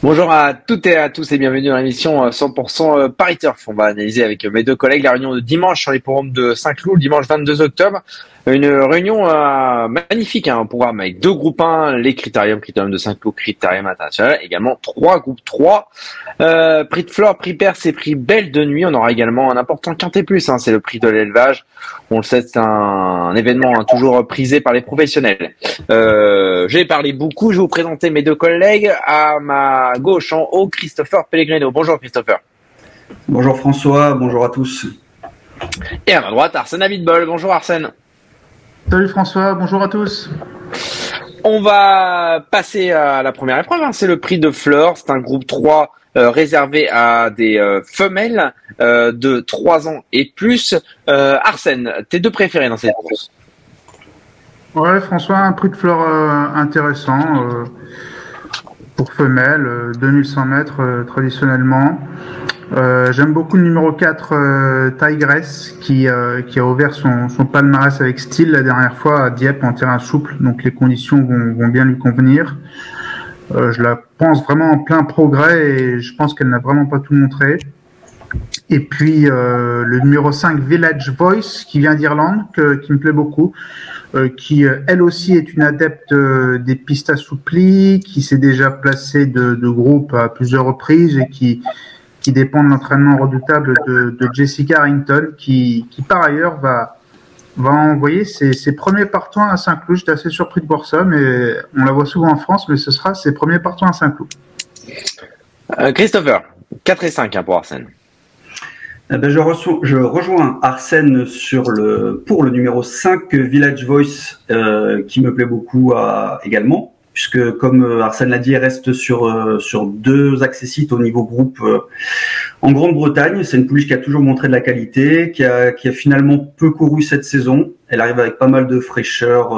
Bonjour à toutes et à tous et bienvenue dans l'émission 100% Paris Turf. On va analyser avec mes deux collègues la réunion de dimanche sur les forums de Saint-Cloud, le dimanche 22 octobre. Une réunion magnifique, un programme avec deux groupes 1, les Critérium de Saint-Cloud, Critérium International, également trois groupes 3. Prix de Flore, prix Perse et prix Belle de Nuit. On aura également un important quintet plus, c'est le prix de l'élevage. On le sait, c'est un événement toujours prisé par les professionnels. J'ai parlé beaucoup, je vais vous présenter mes deux collègues. À ma gauche, en haut, Christopher Pellegrino. Bonjour Christopher. Bonjour François, bonjour à tous. Et à ma droite, Arsène Abitbol. Bonjour Arsène. Salut François, bonjour à tous. On va passer à la première épreuve, c'est le prix de Flore. C'est un groupe 3 réservé à des femelles de 3 ans et plus. Arsène, tes deux préférés dans cette course? Ouais François, un prix de Flore intéressant pour femelles, 2100 mètres traditionnellement. J'aime beaucoup le numéro 4, Tigress, qui a ouvert son palmarès avec style la dernière fois à Dieppe en terrain souple, donc les conditions vont bien lui convenir. Je la pense vraiment en plein progrès et je pense qu'elle n'a vraiment pas tout montré. Et puis le numéro 5, Village Voice, qui vient d'Irlande, qui me plaît beaucoup, qui elle aussi est une adepte des pistes assouplies, qui s'est déjà placée de groupe à plusieurs reprises et qui dépend de l'entraînement redoutable de Jessica Harrington, qui par ailleurs va envoyer ses premiers partants à Saint-Cloud. J'étais assez surpris de voir ça, mais on la voit souvent en France, mais ce sera ses premiers partants à Saint-Cloud. Christopher, 4 et 5 pour Arsène. Je rejoins Arsène pour le numéro 5, Village Voice, qui me plaît beaucoup également, puisque comme Arsène l'a dit, elle reste sur deux accessites au niveau groupe en Grande-Bretagne. C'est une pouliche qui a toujours montré de la qualité, qui a finalement peu couru cette saison. Elle arrive avec pas mal de fraîcheur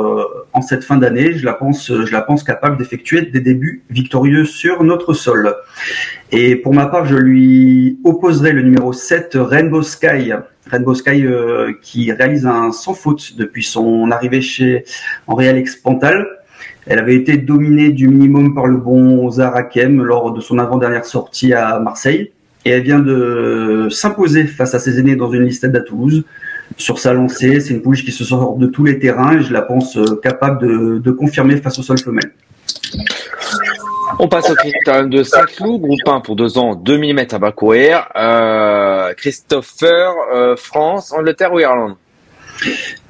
en cette fin d'année. Je la pense capable d'effectuer des débuts victorieux sur notre sol. Et pour ma part, je lui opposerai le numéro 7, Rainbow Sky. Rainbow Sky qui réalise un sans faute depuis son arrivée en Real Expantal. Elle avait été dominée du minimum par le bon Zahra Hakem lors de son avant-dernière sortie à Marseille. Et elle vient de s'imposer face à ses aînés dans une listette à Toulouse. Sur sa lancée, c'est une pouliche qui se sort de tous les terrains et je la pense capable de confirmer face au sol femelle. On passe au critérium de Saint-Cloud, groupe 1 pour 2 ans, 2000 mètres à parcourir. Christopher, France, Angleterre ou Irlande?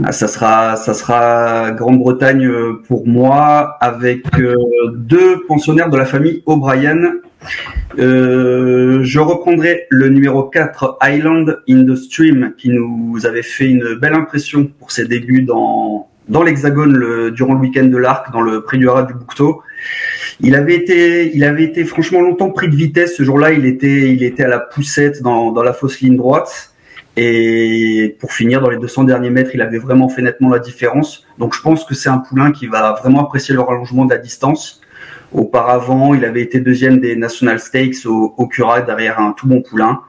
Ça sera Grande-Bretagne pour moi, avec deux pensionnaires de la famille O'Brien. Je reprendrai le numéro 4, Island in the Stream, qui nous avait fait une belle impression pour ses débuts dans l'Hexagone durant le week-end de l'Arc, dans le prix du Haras du Bouquetot. Il avait été franchement longtemps pris de vitesse. Ce jour-là, il était à la poussette dans la fausse ligne droite. Et pour finir, dans les 200 derniers mètres, il avait vraiment fait nettement la différence. Donc je pense que c'est un poulain qui va vraiment apprécier le rallongement de la distance. Auparavant, il avait été deuxième des National Stakes au Cura derrière un tout bon poulain.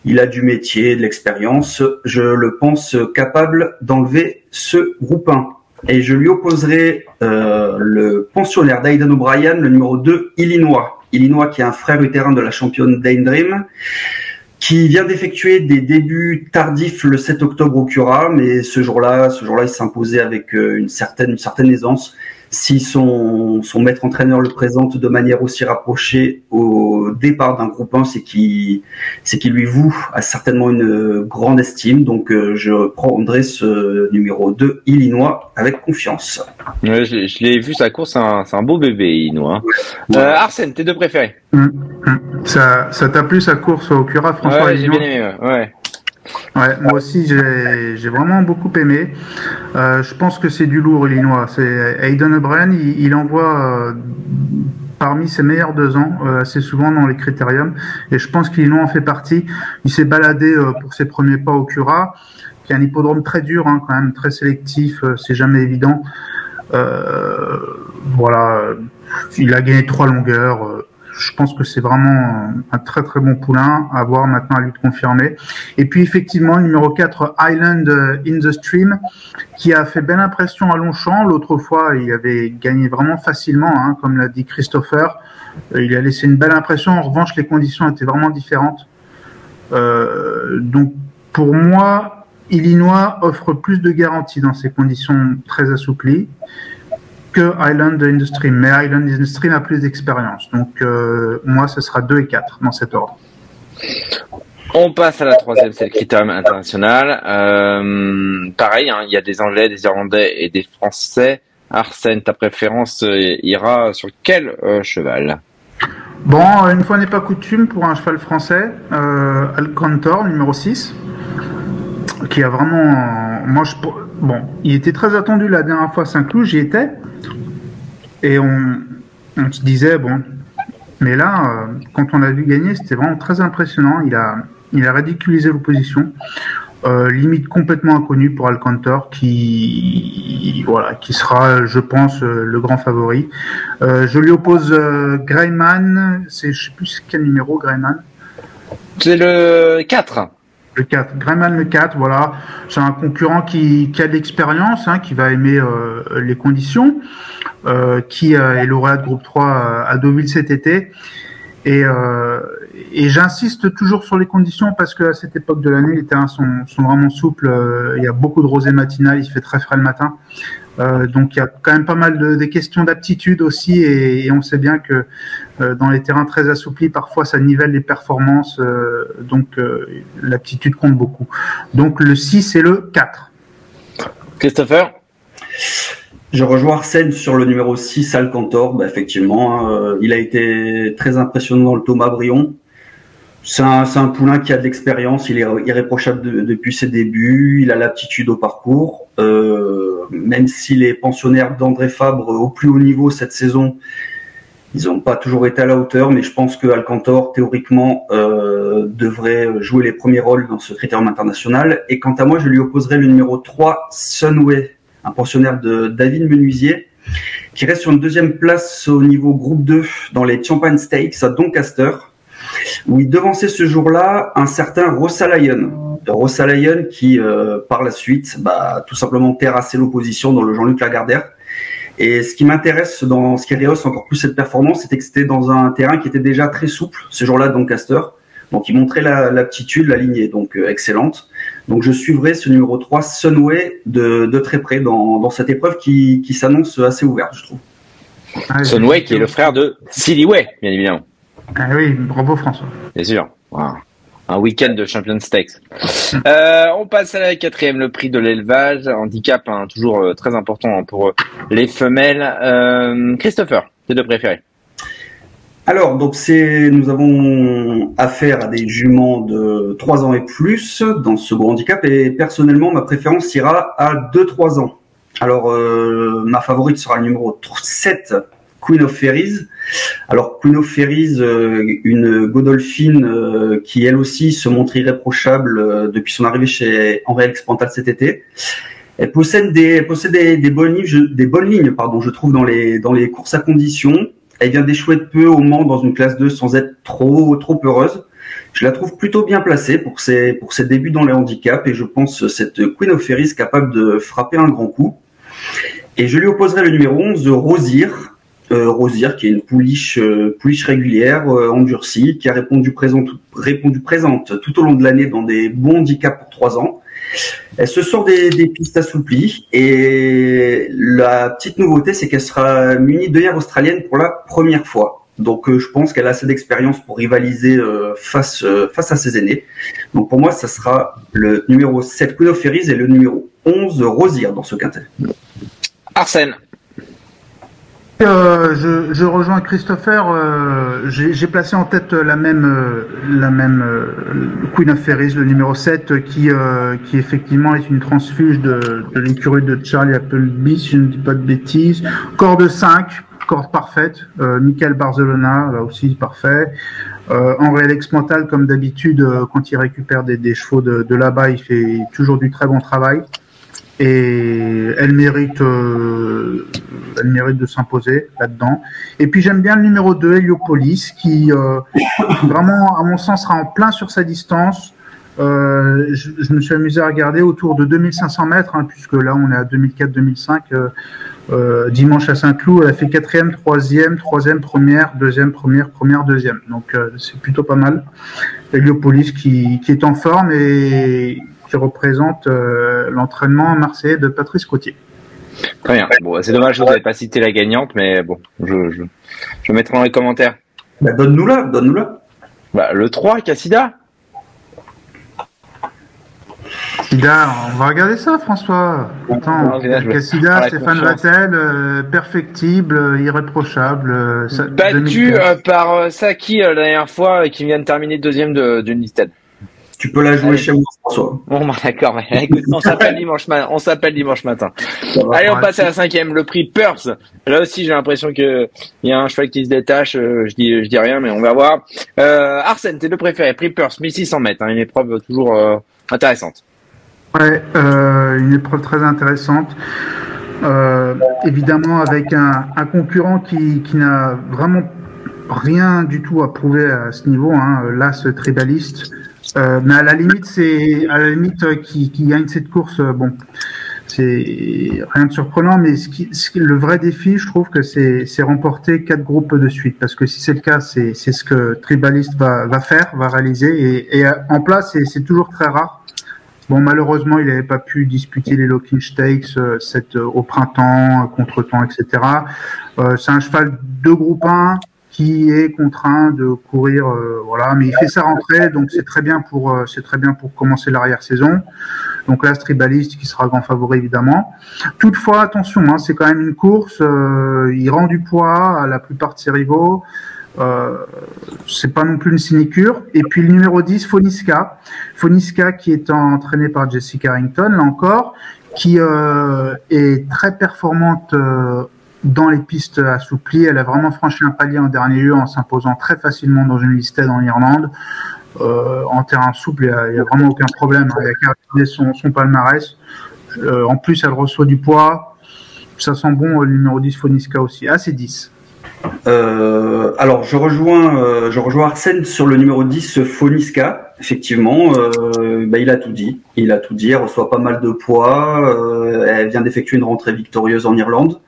Il a du métier, de l'expérience. Je le pense capable d'enlever ce groupe 1. Et je lui opposerai le pensionnaire d'Aidan O'Brien, le numéro 2, Illinois. Illinois qui est un frère utérin de la championne Dane Dream, qui vient d'effectuer des débuts tardifs le 7 octobre au Cura, mais ce jour-là, il s'imposait avec une certaine aisance. Si son maître entraîneur le présente de manière aussi rapprochée au départ d'un groupe 1, c'est qu'il lui voue certainement une grande estime. Donc je prendrai ce numéro 2, Illinois, avec confiance. Ouais, je l'ai vu sa course, c'est un beau bébé, Illinois. Ouais. Arsène, tes deux préférés? Ça t'a plu sa course au Cura, François? Ouais, j'ai bien aimé, ouais. Ouais, moi aussi j'ai vraiment beaucoup aimé. Je pense que c'est du lourd, Illinois. C'est Aidan O'Brien, il envoie parmi ses meilleurs 2 ans assez souvent dans les critériums, et je pense qu'Illinois en fait partie. Il s'est baladé pour ses premiers pas au Cura, qui est un hippodrome très dur, quand même très sélectif. C'est jamais évident. Voilà, il a gagné 3 longueurs. je pense que c'est vraiment un très très bon poulain à voir maintenant à lui de confirmer. Et puis effectivement, le numéro 4, Island in the Stream, qui a fait belle impression à Longchamp. L'autre fois, il avait gagné vraiment facilement, hein, comme l'a dit Christopher. Il a laissé une belle impression. En revanche, les conditions étaient vraiment différentes. Donc pour moi, Illinois offre plus de garanties dans ces conditions très assouplies que Island in the Stream. Mais Island in the Stream a plus d'expérience. Donc moi, ce sera 2 et 4 dans cet ordre. On passe à la troisième, c'est le critérium international. Pareil, hein, il y a des Anglais, des Irlandais et des Français. Arsène, ta préférence ira sur quel cheval? Bon, une fois n'est pas coutume pour un cheval français, Alcantor, numéro 6, qui a vraiment... bon, il était très attendu la dernière fois à Saint-Cloud, j'y étais, et on se disait, bon, mais là, quand on l'a vu gagner, c'était vraiment très impressionnant, il a ridiculisé l'opposition, limite complètement inconnu pour Alcantor, qui sera, je pense, le grand favori. Je lui oppose Greyman, je sais plus quel numéro, Greyman. C'est le 4. Le 4, Greyman le 4, voilà. C'est un concurrent qui a de l'expérience, hein, qui va aimer les conditions, qui est lauréat de groupe 3 à Deauville cet été. Et j'insiste toujours sur les conditions parce que à cette époque de l'année, les terrains sont vraiment souples. Il y a beaucoup de rosée matinale, il fait très frais le matin. Donc il y a quand même pas mal des questions d'aptitude aussi et on sait bien que dans les terrains très assouplis, parfois ça nivelle les performances. Donc l'aptitude compte beaucoup. Donc le 6 et le 4. Christopher? Je rejoins Arsène sur le numéro 6, Alcantor. Bah, effectivement, hein, il a été très impressionnant dans le Thomas Brion. C'est un poulain qui a de l'expérience, il est irréprochable depuis ses débuts, il a l'aptitude au parcours. Même s'il est pensionnaire d'André Fabre au plus haut niveau cette saison, ils n'ont pas toujours été à la hauteur, mais je pense que Alcantor, théoriquement, devrait jouer les premiers rôles dans ce critérium international. Et quant à moi, je lui opposerai le numéro 3, Sunway, un pensionnaire de David Menuisier, qui reste sur une deuxième place au niveau groupe 2 dans les Champagne Stakes à Doncaster, où il devançait ce jour-là un certain Rossalayen. Rossalayen qui, par la suite, tout simplement terrassé l'opposition dans le Jean-Luc Lagardère. Et ce qui m'intéresse dans ce qui rehausse encore plus cette performance, c'était que c'était dans un terrain qui était déjà très souple, ce jour-là, Doncaster. Donc, il montrait l'aptitude, la ligne est donc excellente. Donc, je suivrai ce numéro 3, Sunway, de très près dans cette épreuve qui s'annonce assez ouverte, je trouve. Sunway qui est le frère de Silly-Way, bien évidemment. Ah oui, bravo François. Bien sûr. Wow. Un week-end de Champion Stakes. On passe à la quatrième, le prix de l'élevage. Handicap, hein, toujours très important pour les femelles. Christopher, tes deux préférés? Alors, donc nous avons affaire à des juments de 3 ans et plus dans ce gros handicap et personnellement, ma préférence ira à 2-3 ans. Alors, ma favorite sera le numéro 7, Queen of Fairies. Alors Queen of Fairies, une Godolphin qui elle aussi se montre irréprochable depuis son arrivée chez Henri-Alex Pantal cet été. Elle possède des bonnes lignes, je trouve dans les courses à conditions. Elle vient d'échouer de peu au Mans dans une classe 2 sans être trop heureuse. Je la trouve plutôt bien placée pour ses débuts dans les handicaps et je pense cette Queen of Fairies capable de frapper un grand coup. Et je lui opposerai le numéro 11, Rosir. Rosir, qui est une pouliche régulière, endurcie, qui a répondu présente tout au long de l'année dans des bons handicaps pour 3 ans. Elle se sort des pistes assouplies et la petite nouveauté, c'est qu'elle sera munie d'œillères australiennes pour la première fois. Donc je pense qu'elle a assez d'expérience pour rivaliser face à ses aînés. Donc pour moi, ça sera le numéro 7 Queen of Fairies et le numéro 11 Rosir dans ce quintet. Arsène. Je rejoins Christopher. J'ai placé en tête la même Queen of Fairies, le numéro 7, qui effectivement est une transfuge de l'écurie de Charlie Appleby, si je ne dis pas de bêtises. Corde 5, corde parfaite. Michael Barcelona, là aussi parfait. Henri-Alex Pantal, comme d'habitude, quand il récupère des chevaux de là-bas, il fait toujours du très bon travail. et elle mérite de s'imposer là-dedans. Et puis j'aime bien le numéro 2, Heliopolis, qui vraiment, à mon sens, sera en plein sur sa distance. Je me suis amusé à regarder autour de 2500 mètres, hein, puisque là on est à 2004-2005. Dimanche à Saint-Cloud, elle a fait 4e, 3e, 3e, première, 2e, première, 2e. Donc c'est plutôt pas mal. Heliopolis qui est en forme et qui représente l'entraînement marseillais de Patrice Cotier. Très bien. Bon, c'est dommage que vous n'avez pas cité la gagnante, mais bon, je mettrai dans les commentaires. Bah, donne-nous-la. Bah, le 3, Cassida. Cassida, on va regarder ça, François. Attends, Cassida, Stéphane Vattel, perfectible, irréprochable. Battu par Saki la dernière fois, qui vient de terminer deuxième d'une listade. Tu peux la jouer chez moi, François. Bon, bah, d'accord. Écoute, on s'appelle dimanche matin. Allez, on passe à la 5e, le prix Purse. Là aussi, j'ai l'impression que il y a un cheval qui se détache. Je dis rien, mais on va voir. Arsène, tes deux préférés. Prix Purse, 1600 mètres. Hein, une épreuve toujours intéressante. Ouais, une épreuve très intéressante. Évidemment, avec un concurrent qui n'a vraiment rien du tout à prouver à ce niveau. Hein, là, ce tribaliste. Mais à la limite, qui gagne cette course, bon, c'est rien de surprenant, mais le vrai défi, je trouve que c'est remporter 4 groupes de suite, parce que si c'est le cas, c'est ce que Tribaliste va réaliser, et en place, c'est toujours très rare. Bon, malheureusement, il n'avait pas pu disputer les Locking Stakes au printemps, contretemps, etc. C'est un cheval de groupe 1 qui est contraint de courir, voilà, mais il fait sa rentrée, donc c'est très bien pour commencer l'arrière-saison. Donc là, Tribaliste qui sera grand favori évidemment. Toutefois, attention, hein, c'est quand même une course. Il rend du poids à la plupart de ses rivaux. C'est pas non plus une sinécure. Et puis le numéro 10, Foniska qui est entraîné par Jessie Carrington, là encore, qui est très performante dans les pistes assouplies. Elle a vraiment franchi un palier en dernier lieu en s'imposant très facilement dans une listade en Irlande. En terrain souple, il y a vraiment aucun problème. Il y a qu'à regarder son palmarès. En plus, elle reçoit du poids. Ça sent bon, le numéro 10, Foniska aussi. Ah, c'est 10. Alors, je rejoins Arsène sur le numéro 10, Foniska. Effectivement, il a tout dit. Elle reçoit pas mal de poids. Elle vient d'effectuer une rentrée victorieuse en Irlande,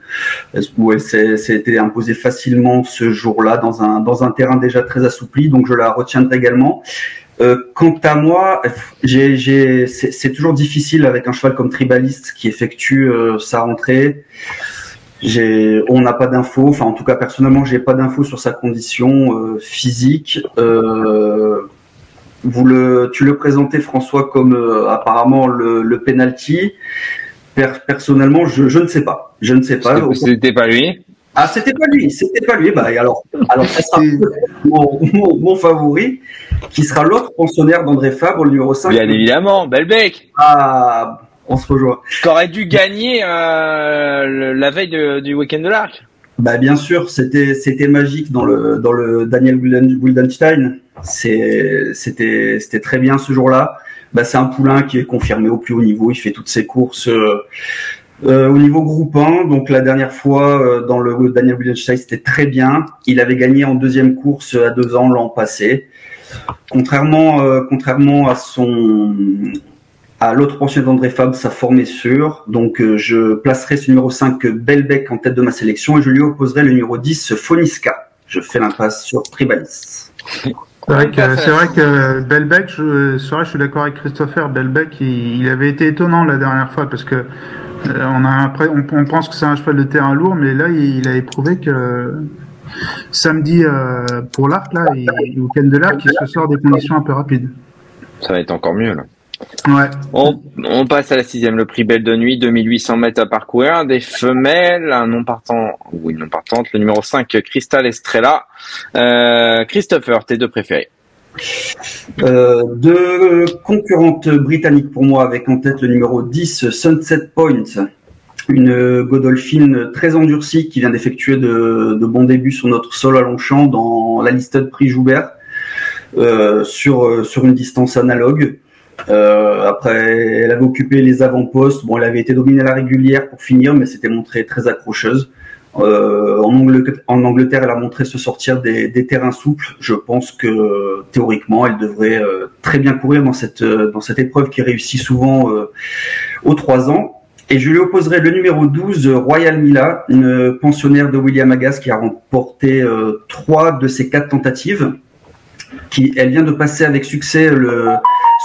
où elle s'est été imposée facilement ce jour-là dans un terrain déjà très assoupli. Donc, je la retiendrai également. Quant à moi, c'est toujours difficile avec un cheval comme Tribaliste qui effectue sa rentrée. On n'a pas d'infos. Enfin, en tout cas, personnellement, j'ai pas d'infos sur sa condition physique. Tu le présentez, François, comme apparemment le penalty. Personnellement, je ne sais pas. C'était pas lui. Ah, c'était pas lui. Bah, alors, ça sera mon favori, qui sera l'autre pensionnaire d'André Fabre, le numéro 5. Bien évidemment, Belbec. Ah, on se rejoint. T'aurais dû gagner la veille du week-end de l'Arc. Bah, bien sûr, c'était magique dans le Daniel Wildenstein. C'était très bien ce jour-là. Bah, c'est un poulain qui est confirmé au plus haut niveau. Il fait toutes ses courses au niveau groupe 1. Donc la dernière fois dans le Daniel Wildenstein, c'était très bien. Il avait gagné en deuxième course à 2 ans l'an passé. Contrairement à l'autre pensionnaire d'André Fabre, sa forme est sûre. Donc je placerai ce numéro 5 Belbec en tête de ma sélection et je lui opposerai le numéro 10 Foniska. Je fais l'impasse sur Tribalis. C'est vrai que Belbec, je suis d'accord avec Christopher. Belbec, il avait été étonnant la dernière fois parce que on pense que c'est un cheval de terrain lourd, mais là il a éprouvé que samedi pour l'Arc, là, le week-end de l'Arc, il se sort des conditions un peu rapides. Ça va être encore mieux là. Ouais. On passe à la 6e, le prix Belle de Nuit, 2800 mètres à parcourir, des femelles, un non partante, le numéro 5, Crystal Estrella. Christopher, tes deux préférés. Deux concurrentes britanniques pour moi, avec en tête le numéro 10, Sunset Point, une Godolphin très endurcie qui vient d'effectuer de bons débuts sur notre sol à Longchamp dans la liste de prix Joubert, sur une distance analogue. Après, elle avait occupé les avant-postes. Bon, elle avait été dominée à la régulière pour finir, mais s'était montrée très accrocheuse. En Angleterre, elle a montré se sortir des terrains souples. Je pense que théoriquement, elle devrait très bien courir dans cette épreuve qui réussit souvent aux 3 ans. Et je lui opposerai le numéro 12, Royal Mila, une pensionnaire de William Agas qui a remporté 3 de ses 4 tentatives. Elle vient de passer avec succès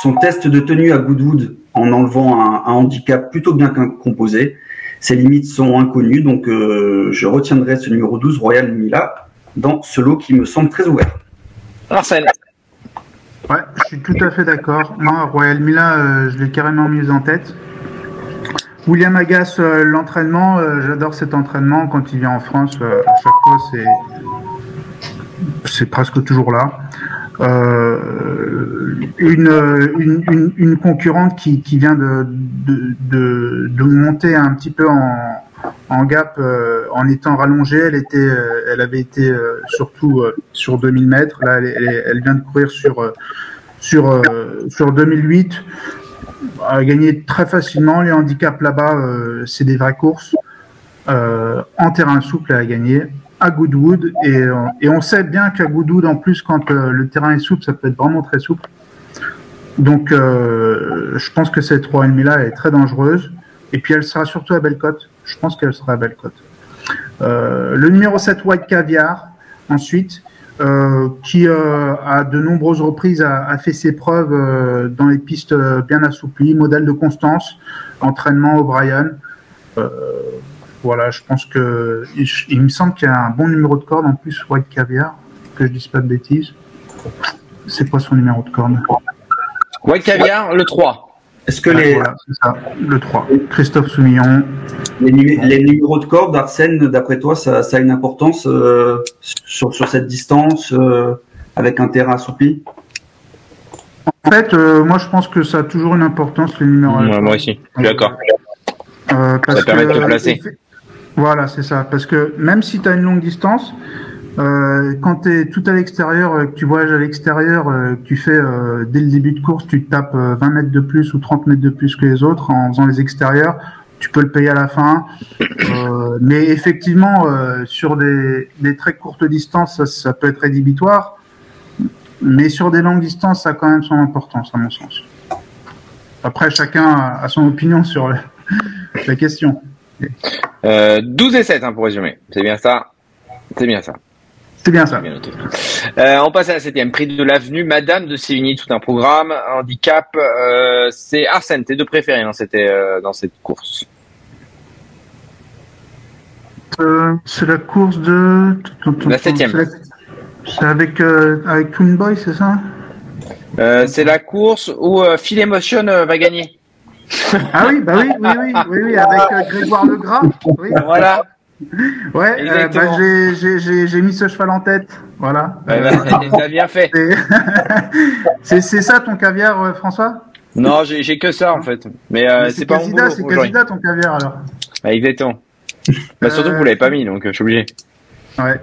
son test de tenue à Goodwood en enlevant un handicap plutôt bien composé. Ses limites sont inconnues, donc je retiendrai ce numéro 12, Royal Mila, dans ce lot qui me semble très ouvert. Arsène. Ouais, je suis tout à fait d'accord. Moi, Royal Mila, je l'ai carrément mise en tête. William Agas, l'entraînement, j'adore cet entraînement. Quand il vient en France, à chaque fois, c'est presque toujours là. Une concurrente qui vient de monter un petit peu en gap en étant rallongée. Elle avait été surtout sur 2000 mètres. Là, elle vient de courir sur 2008. Elle a gagné très facilement. Les handicaps là-bas, c'est des vraies courses. En terrain souple, elle a gagné à Goodwood et on sait bien qu'à Goodwood, en plus, quand le terrain est souple, ça peut être vraiment très souple. Donc, je pense que cette Royal Mila est très dangereuse. Et puis, elle sera surtout à Bellecote. Je pense qu'elle sera à Bellecote. Le numéro 7, White Caviar, ensuite, qui à de nombreuses reprises a fait ses preuves dans les pistes bien assouplies, modèle de constance, entraînement O'Brien. Voilà, je pense que il me semble qu'il y a un bon numéro de corde en plus, White Caviar, que je dise pas de bêtises. C'est quoi son numéro de corde? White Caviar, le 3. Est-ce que voilà, c'est ça, le 3. Christophe Soumillon. Les numéros de corde, Arsène, d'après toi, ça a une importance sur cette distance avec un terrain assoupli? En fait, moi je pense que ça a toujours une importance, les numéros. Moi aussi, je suis d'accord. Ça permet de te placer. Voilà, c'est ça. Parce que même si tu as une longue distance, quand tu es tout à l'extérieur, que tu voyages à l'extérieur, que tu fais dès le début de course, tu te tapes 20 mètres de plus ou 30 mètres de plus que les autres en faisant les extérieurs, tu peux le payer à la fin. Mais effectivement, sur des très courtes distances, ça peut être rédhibitoire. Mais sur des longues distances, ça a quand même son importance, à mon sens. Après, chacun a son opinion sur la question. 12 et 7 pour résumer. C'est bien ça. C'est bien ça. C'est bien ça. Bien noté. On passe à la 7e. Prix de l'Avenue. Madame de Sévigny, tout un programme. Handicap. C'est Arsène, tes deux préférés dans cette course. C'est la course de... La 7e. C'est avec Twin Boy, c'est ça? C'est la course où Phil Emotion va gagner. Ah oui, bah oui, avec Grégoire Legras. Oui. Voilà. Ouais, j'ai mis ce cheval en tête. Voilà. T'as bien fait. C'est ça ton caviar, François? Non, j'ai que ça en fait. Mais c'est pas Casida, c'est Casida ton caviar alors. Exactement. Surtout que vous l'avez pas mis, donc je suis obligé. Ouais.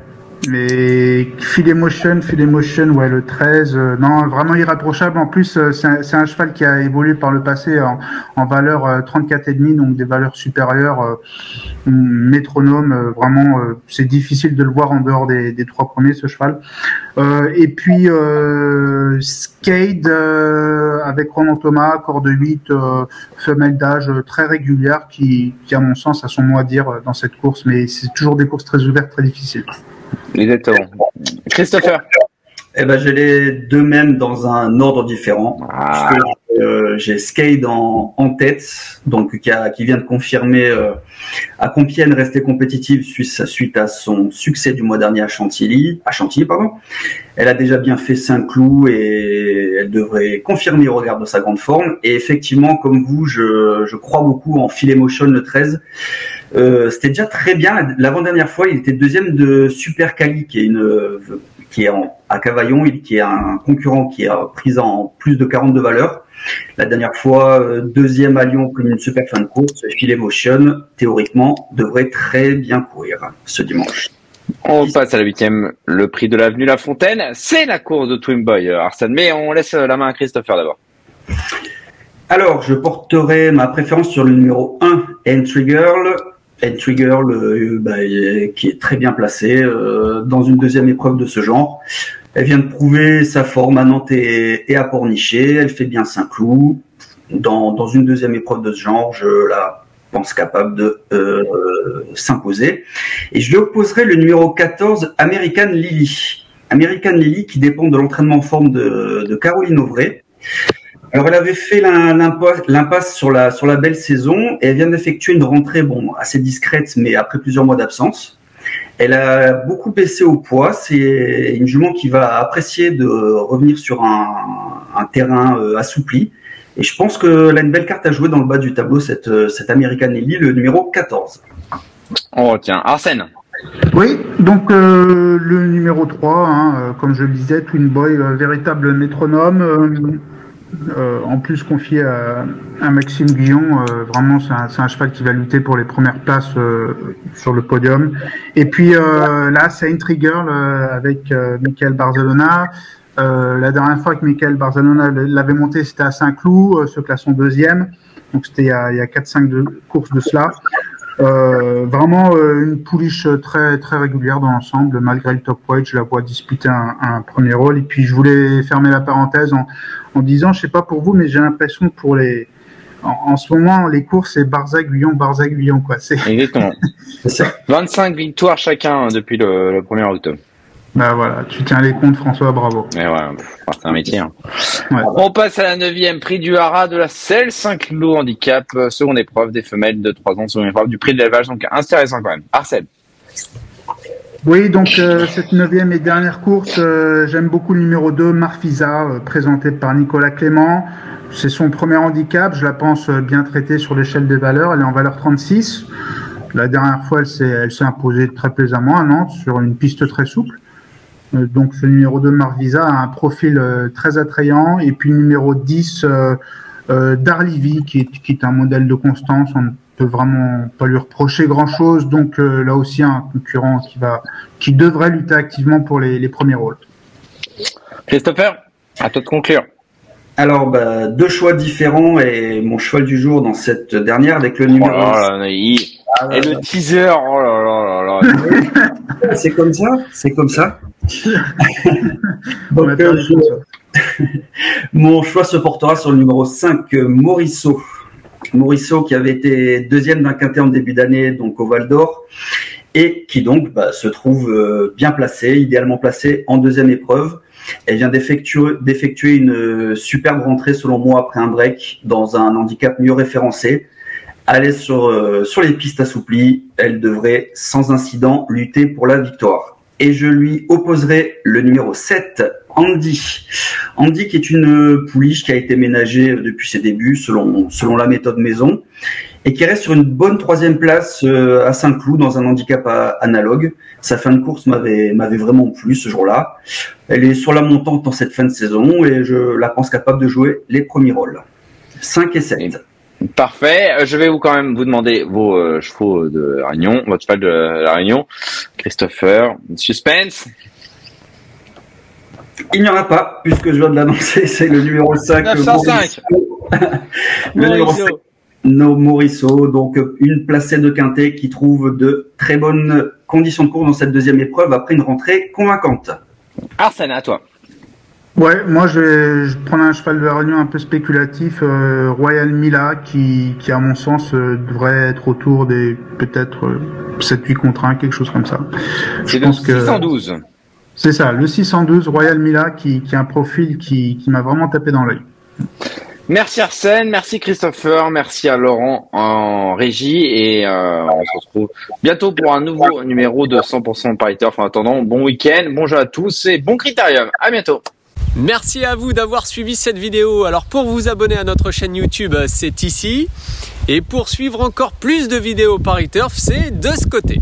Mais Phil Emotion, ouais, le 13, non, vraiment irréprochable. En plus, c'est un cheval qui a évolué par le passé en valeur 34,5, donc des valeurs supérieures, métronome. Vraiment, c'est difficile de le voir en dehors des 3 premiers, ce cheval. Et puis Skate avec Ronan Thomas, corde 8, femelle d'âge très régulière, qui à mon sens a son mot à dire dans cette course. Mais c'est toujours des courses très ouvertes, très difficiles. Exactement. Christopher. Eh ben, j'ai les deux mêmes dans un ordre différent. Parce que j'ai Skate en tête, donc qui vient de confirmer à Compiègne rester compétitive suite à son succès du mois dernier à Chantilly. Elle a déjà bien fait Saint-Cloud et elle devrait confirmer au regard de sa grande forme. Et effectivement, comme vous, je crois beaucoup en Phil Emotion le 13. C'était déjà très bien. L'avant-dernière fois, il était deuxième de Super Cali, qui est à Cavaillon, qui est un concurrent qui a pris en plus de 42 valeurs. La dernière fois, deuxième à Lyon comme une super fin de course. Phil Emotion, théoriquement, devrait très bien courir ce dimanche. On passe à la 8e, le prix de l'Avenue La Fontaine. C'est la course de Twin Boy, Arsène. Mais on laisse la main à Christopher d'abord. Alors, je porterai ma préférence sur le numéro 1, Entry Girl. Entry Girl, qui est très bien placée dans une deuxième épreuve de ce genre. Elle vient de prouver sa forme à Nantes et à Pornichet. Elle fait bien Saint-Cloud. Dans une deuxième épreuve de ce genre, je la pense capable de s'imposer. Et je lui opposerai le numéro 14, American Lily. American Lily qui dépend de l'entraînement en forme de Caroline Auvray. Alors, elle avait fait l'impasse sur la belle saison et elle vient d'effectuer une rentrée, assez discrète, mais après plusieurs mois d'absence. Elle a beaucoup baissé au poids. C'est une jument qui va apprécier de revenir sur un terrain assoupli. Et je pense qu'elle a une belle carte à jouer dans le bas du tableau, cette American Lily, le numéro 14. Oh, tiens, Arsène. Oui, donc le numéro 3, comme je le disais, Twin Boy, véritable métronome. En plus confié à Maxime Guillon, vraiment c'est un cheval qui va lutter pour les premières places sur le podium. Et puis là, c'est Entry Girl avec Michael Barzalona. La dernière fois que Michael Barzalona l'avait monté, c'était à Saint-Cloud, se classant deuxième. Donc c'était il y a 4-5 courses de cela. Vraiment une pouliche très très régulière dans l'ensemble, malgré le top weight, je la vois disputer un premier rôle. Et puis je voulais fermer la parenthèse en disant, je sais pas pour vous, mais j'ai l'impression que pour en ce moment les courses c'est Barza-Guyon quoi. C'est exactement. 25 victoires chacun depuis le 1er octobre. Bah voilà, tu tiens les comptes, François, bravo. Mais ouais, c'est un métier. Hein. Ouais. On passe à la 9e, prix du Haras de la Selle Saint-Cloud handicap, seconde épreuve des femelles de 3 ans, seconde épreuve du prix de l'élevage, donc intéressant quand même. Arsène. Oui, donc cette 9e et dernière course, j'aime beaucoup le numéro 2, Marfisa, présenté par Nicolas Clément. C'est son premier handicap, je la pense bien traitée sur l'échelle des valeurs, elle est en valeur 36. La dernière fois, elle s'est imposée très plaisamment à Nantes sur une piste très souple. Donc ce numéro 2 Marvisa a un profil très attrayant, et puis numéro 10 Darlivy qui est un modèle de constance, on ne peut vraiment pas lui reprocher grand chose, donc là aussi un concurrent qui devrait lutter activement pour les premiers rôles. Christopher, à toi de conclure. Alors, deux choix différents et mon cheval du jour dans cette dernière avec le numéro. Oh là là, et le teaser, oh là là là là. C'est comme ça. Donc, mon choix se portera sur le numéro 5, Morisseau. Morisseau qui avait été deuxième d'un quintet en début d'année, donc au Val d'Or, et qui donc se trouve bien placé, idéalement placé en deuxième épreuve. Elle vient d'effectuer une superbe rentrée selon moi après un break dans un handicap mieux référencé. À l'aise sur les pistes assouplies, elle devrait sans incident lutter pour la victoire. Et je lui opposerai le numéro 7, Andy. Andy qui est une pouliche qui a été ménagée depuis ses débuts selon la méthode maison et qui reste sur une bonne 3e place à Saint-Cloud dans un handicap analogue. Sa fin de course m'avait vraiment plu ce jour-là. Elle est sur la montante dans cette fin de saison et je la pense capable de jouer les premiers rôles. 5 et 7. Parfait. Je vais quand même vous demander vos chevaux de la Réunion, votre cheval de la Réunion. Christopher, suspense. Il n'y en a pas, puisque je viens de l'annoncer, c'est le numéro 5. 905. Le numéro 5. Morisseau, donc une placée de quintet qui trouve de très bonnes conditions de course dans cette deuxième épreuve après une rentrée convaincante. Arsène, à toi. Ouais, moi je vais prendre un cheval de la Réunion un peu spéculatif, Royal Mila, qui à mon sens devrait être autour des peut-être 7-8 contre 1, quelque chose comme ça. C'est le 612. C'est ça, le 612 Royal Mila qui a un profil qui m'a vraiment tapé dans l'œil. Merci Arsène, merci Christopher, merci à Laurent en régie et on se retrouve bientôt pour un nouveau numéro de 100% Paris Turf. En attendant, bon week-end, bon jeu à tous et bon critérium. À bientôt. Merci à vous d'avoir suivi cette vidéo. Alors pour vous abonner à notre chaîne YouTube, c'est ici. Et pour suivre encore plus de vidéos Paris Turf, c'est de ce côté.